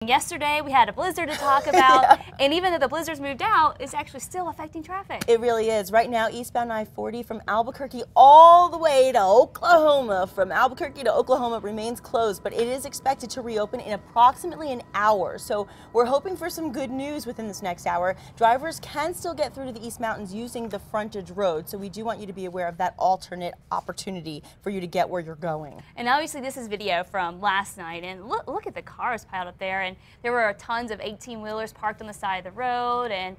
Yesterday we had a blizzard to talk about, and even though the blizzard's moved out, it's actually still affecting traffic. It really is. Right now, eastbound I-40 from Albuquerque all the way to Oklahoma, from Albuquerque to Oklahoma remains closed, but it is expected to reopen in approximately an hour. So we're hoping for some good news within this next hour. Drivers can still get through to the East Mountains using the frontage road, so we do want you to be aware of that alternate opportunity for you to get where you're going. And obviously this is video from last night, and look at the cars piled up there, and there were tons of 18-wheelers parked on the side of the road, and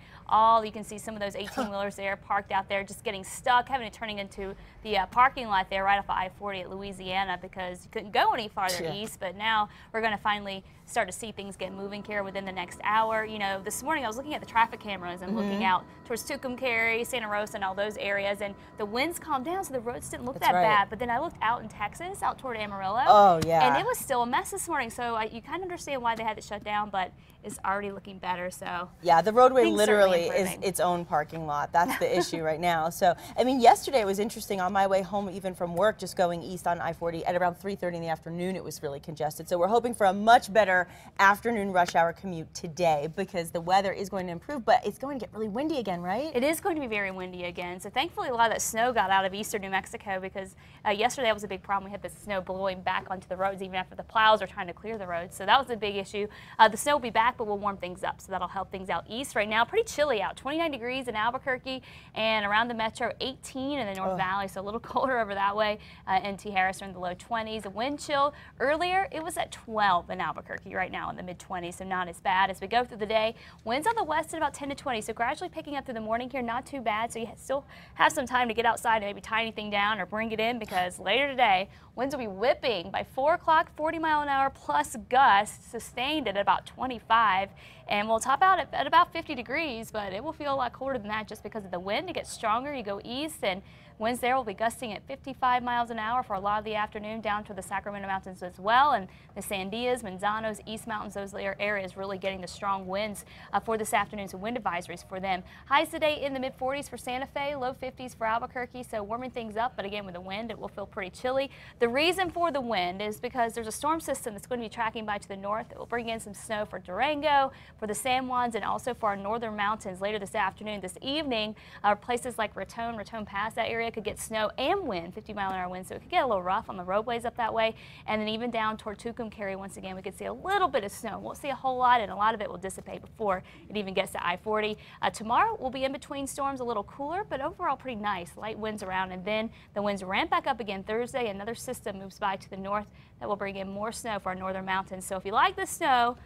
you can see some of those 18-wheelers there parked out there just getting stuck, having to turning into the parking lot there right off of I-40 at Louisiana because you couldn't go any farther east. But now we're going to finally start to see things get moving here within the next hour. You know, this morning I was looking at the traffic cameras and looking out towards Tucumcari, Santa Rosa, and all those areas, and the winds calmed down, so the roads didn't look that bad. But then I looked out in Texas, out toward Amarillo, and it was still a mess this morning. So you kind of understand why they had it shut down, but it's already looking better. So yeah, the roadway literally is its own parking lot. That's the issue right now. So I mean, yesterday it was interesting. On my way home, even from work, just going east on I-40 at around 3:30 in the afternoon, it was really congested. So we're hoping for a much better afternoon rush hour commute today because the weather is going to improve, but it's going to get really windy again, right? It is going to be very windy again. So thankfully a lot of that snow got out of eastern New Mexico because yesterday that was a big problem. We had the snow blowing back onto the roads even after the plows are trying to clear the roads. So that was a big issue. The snow will be back, but we'll warm things up. So that'll help things out east. Right now, pretty chilly out. 29 degrees in Albuquerque and around the metro, 18 in the North Valley. So a little colder over that way. NT Harris are in the low 20s. The wind chill earlier, it was at 12 in Albuquerque. Right now in the mid 20s, so not as bad. As we go through the day, winds on the west at about 10 to 20. So gradually picking up through the morning here, not too bad. So you still have some time to get outside and maybe tie anything down or bring it in because later today, winds will be whipping by 4 o'clock, 40 mile an hour plus gusts sustained at about 25. And we'll top out at about 50 degrees, but it will feel a lot colder than that just because of the wind. It gets stronger. You go east, and winds there will be gusting at 55 miles an hour for a lot of the afternoon down to the Sacramento Mountains as well. And the Sandias, Manzanos, East Mountains, those areas really getting the strong winds for this afternoon. So wind advisories for them. Highs today in the mid 40s for Santa Fe, low 50s for Albuquerque. So warming things up, but again with the wind, it will feel pretty chilly. The reason for the wind is because there's a storm system that's going to be tracking by to the north. It will bring in some snow for Durango, for the San Juans, and also for our northern mountains later this afternoon. This evening, places like Raton Pass, that area could get snow and wind, 50 mile an hour wind, so it could get a little rough on the roadways up that way. And then even down toward Tucumcari, once again, we could see a little bit of snow. Won't see a whole lot, and a lot of it will dissipate before it even gets to I-40. Tomorrow we'll be in between storms, a little cooler, but overall pretty nice. Light winds around, and then the winds ramp back up again Thursday. Another system moves by to the north that will bring in more snow for our northern mountains. So if you like the snow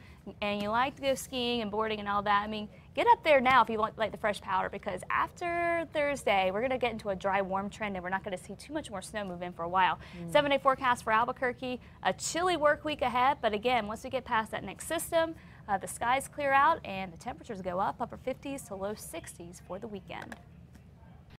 and you like to go skiing and boarding and all that, I mean, get up there now if you like the fresh powder, because after Thursday, we're going to get into a dry, warm trend, and we're not going to see too much more snow move in for a while. 7-day forecast for Albuquerque, a chilly work week ahead, but again, once we get past that next system, the skies clear out and the temperatures go up, upper 50s to low 60s for the weekend.